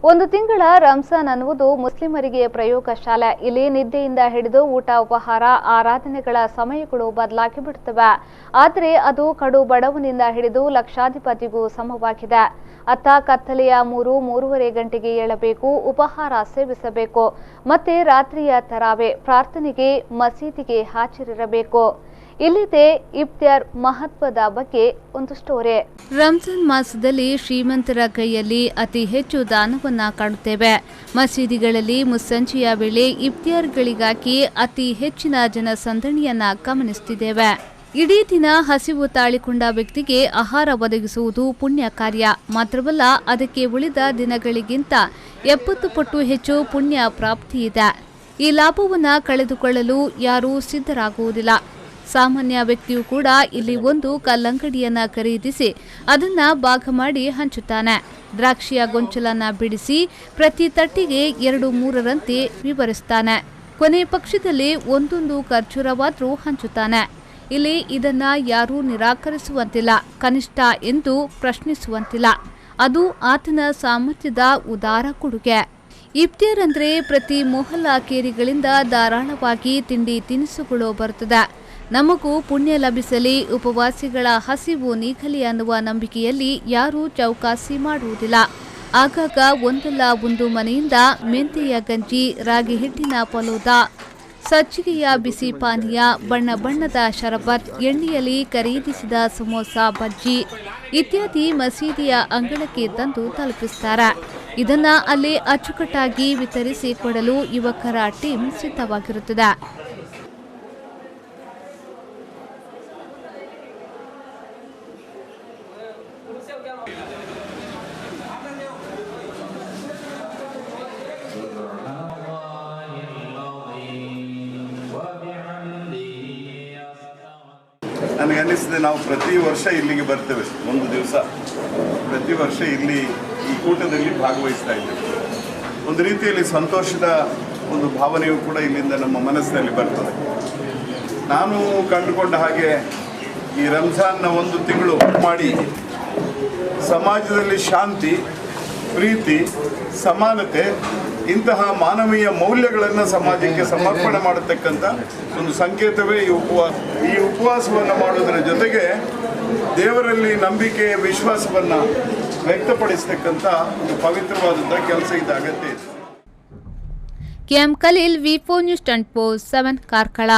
ಒಂದು ತಿಂಗಳ ರಂಜಾನ್ ಅನ್ನುವುದು ಮುಸ್ಲಿಮರಿಗೆ ಪ್ರಯೋಗ ಶಾಲೆ. ಇಲ್ಲಿ ನಿದ್ದೆಯಿಂದ ಹಿಡಿದು ಊಟ ಉಪಹಾರ ಆರಾಧನೆಗಳ ಸಮಯಗಳು ಬದಲಾಗಿ ಬಿಡುತ್ತವೆ. ಆದರೆ ಅದು ಕಡು ಬಡವನಿಂದ ಹಿಡಿದು ಲಕ್ಷಾಧಿಪತಿಗೂ ಸಮವಾಗಿದೆ. ಅತ್ತ ಕತ್ತಲೆಯ 3-3:30 ಗಂಟೆಗೆ ಏಳಬೇಕು, ಉಪಹಾರ ಸೇವಿಸಬೇಕು, ಮತ್ತೆ ರಾತ್ರಿಯ ತರಾವೆ ಪ್ರಾರ್ಥನೆಗೆ ಮಸೀದಿಗೆ ಹಾಜರಿರಬೇಕು. ಇಲ್ಲಿದೆ ಇಫ್ತಾರ್ ಮಹತ್ವದ ಬಗ್ಗೆ ಒಂದು ಸ್ಟೋರಿ. ರಂಜಾನ್ ಮಾಸದಲ್ಲಿ ಶ್ರೀಮಂತರ ಕೈಯಲ್ಲಿ ಅತಿ ಹೆಚ್ಚು ದಾನವನ್ನ ಕಾಣುತ್ತೇವೆ. ಮಸೀದಿಗಳಲ್ಲಿ ಮುಸ್ಸಂಜೆಯ ವೇಳೆ ಇಫ್ತಾರ್ಗಳಿಗಾಗಿ ಅತಿ ಹೆಚ್ಚಿನ ಜನಸಂದಣಿಯನ್ನ ಗಮನಿಸುತ್ತಿದ್ದೇವೆ. ಇಡೀ ದಿನ ಹಸಿವು ತಾಳಿಕೊಂಡ ವ್ಯಕ್ತಿಗೆ ಆಹಾರ ಒದಗಿಸುವುದು ಪುಣ್ಯ ಕಾರ್ಯ ಮಾತ್ರವಲ್ಲ, ಅದಕ್ಕೆ ಉಳಿದ ದಿನಗಳಿಗಿಂತ 70 ಪಟ್ಟು ಹೆಚ್ಚು ಪುಣ್ಯ ಪ್ರಾಪ್ತಿಯಿದೆ. ಈ ಲಾಭವನ್ನು ಕಳೆದುಕೊಳ್ಳಲು ಯಾರೂ ಸಿದ್ಧರಾಗುವುದಿಲ್ಲ. ಸಾಮಾನ್ಯ ವ್ಯಕ್ತಿಯೂ ಕೂಡ ಇಲ್ಲಿ ಒಂದು ಕಲ್ಲಂಗಡಿಯನ್ನ ಖರೀದಿಸಿ ಅದನ್ನ ಭಾಗ ಮಾಡಿ ಹಂಚುತ್ತಾನೆ. ದ್ರಾಕ್ಷಿಯ ಗೊಂಚಲನ್ನ ಬಿಡಿಸಿ ಪ್ರತಿ ತಟ್ಟಿಗೆ 2-3ರಂತೆ ವಿವರಿಸುತ್ತಾನೆ. ಕೊನೆ ಪಕ್ಷದಲ್ಲಿ ಒಂದೊಂದು ಖರ್ಜೂರವಾದ್ರೂ ಹಂಚುತ್ತಾನೆ. ಇಲ್ಲಿ ಇದನ್ನ ಯಾರೂ ನಿರಾಕರಿಸುವಂತಿಲ್ಲ, ಕನಿಷ್ಠ ಎಂದು ಪ್ರಶ್ನಿಸುವಂತಿಲ್ಲ. ಅದು ಆತನ ಸಾಮರ್ಥ್ಯದ ಉದಾರ ಕೊಡುಗೆ. ಇಫ್ತಾರ್ ಅಂದ್ರೆ ಪ್ರತಿ ಮೊಹಲ್ಲಾ ಕೇರಿಗಳಿಂದ ಧಾರಾಳವಾಗಿ ತಿಂಡಿ ತಿನಿಸುಗಳು ಬರುತ್ತದೆ. ನಮಗೂ ಪುಣ್ಯ ಲಭಿಸಲಿ, ಉಪವಾಸಿಗಳ ಹಸಿವು ನೀಗಲಿ ಅನ್ನುವ ನಂಬಿಕೆಯಲ್ಲಿ ಯಾರೂ ಚೌಕಾಸಿ ಮಾಡುವುದಿಲ್ಲ. ಆಗಾಗ ಒಂದಲ್ಲ ಒಂದು ಮನೆಯಿಂದ ಮೆಂತೆಯ ಗಂಜಿ, ರಾಗಿ ಹಿಟ್ಟಿನ ಫಲೂದ, ಸಜ್ಜಿಗೆಯ ಬಿಸಿ ಪಾನೀಯ, ಬಣ್ಣ ಬಣ್ಣದ ಶರಬತ್, ಎಣ್ಣೆಯಲ್ಲಿ ಖರೀದಿಸಿದ ಸಮೋಸ, ಬಜ್ಜಿ ಇತ್ಯಾದಿ ಮಸೀದಿಯ ಅಂಗಳಕ್ಕೆ ತಂದು ತಲುಪಿಸುತ್ತಾರೆ. ಇದನ್ನ ಅಲ್ಲಿ ಅಚ್ಚುಕಟ್ಟಾಗಿ ವಿತರಿಸಿ ಕೊಡಲು ಯುವಕರ ಟೀಮ್ ಸಿದ್ಧವಾಗಿರುತ್ತದೆ. ನನಗೆ ಅನ್ನಿಸಿದೆ, ನಾವು ಪ್ರತಿ ವರ್ಷ ಇಲ್ಲಿಗೆ ಬರ್ತೇವೆ. ಒಂದು ದಿವಸ ಪ್ರತಿ ವರ್ಷ ಇಲ್ಲಿ ಈ ಕೂಟದಲ್ಲಿ ಭಾಗವಹಿಸ್ತಾ ಇದ್ದೇವೆ. ಒಂದು ರೀತಿಯಲ್ಲಿ ಸಂತೋಷದ ಒಂದು ಭಾವನೆಯೂ ಕೂಡ ಇಲ್ಲಿಂದ ನಮ್ಮ ಮನಸ್ಸಿನಲ್ಲಿ ಬರ್ತದೆ. ನಾನು ಕಂಡುಕೊಂಡ ಹಾಗೆ ಈ ರಂಜಾನ್ನ ಒಂದು ತಿಂಗಳು ಮಾಡಿ ಸಮಾಜದಲ್ಲಿ ಶಾಂತಿ, ಪ್ರೀತಿ, ಸಮಾನತೆ ಇಂತಹ ಮಾನವೀಯ ಮೌಲ್ಯಗಳನ್ನು ಸಮಾಜಕ್ಕೆ ಸಮರ್ಪಣೆ ಮಾಡತಕ್ಕಂಥ ಒಂದು ಸಂಕೇತವೇ ಈ ಉಪವಾಸವನ್ನು ಮಾಡುವುದರ ಜೊತೆಗೆ ದೇವರಲ್ಲಿ ನಂಬಿಕೆ, ವಿಶ್ವಾಸವನ್ನು ವ್ಯಕ್ತಪಡಿಸತಕ್ಕಂಥ ಒಂದು ಪವಿತ್ರವಾದಂಥ ಕೆಲಸ ಇದ್ದ ಅಗತ್ಯ ಇದೆ. KM Khalil, V4 news 24/7 Karkala.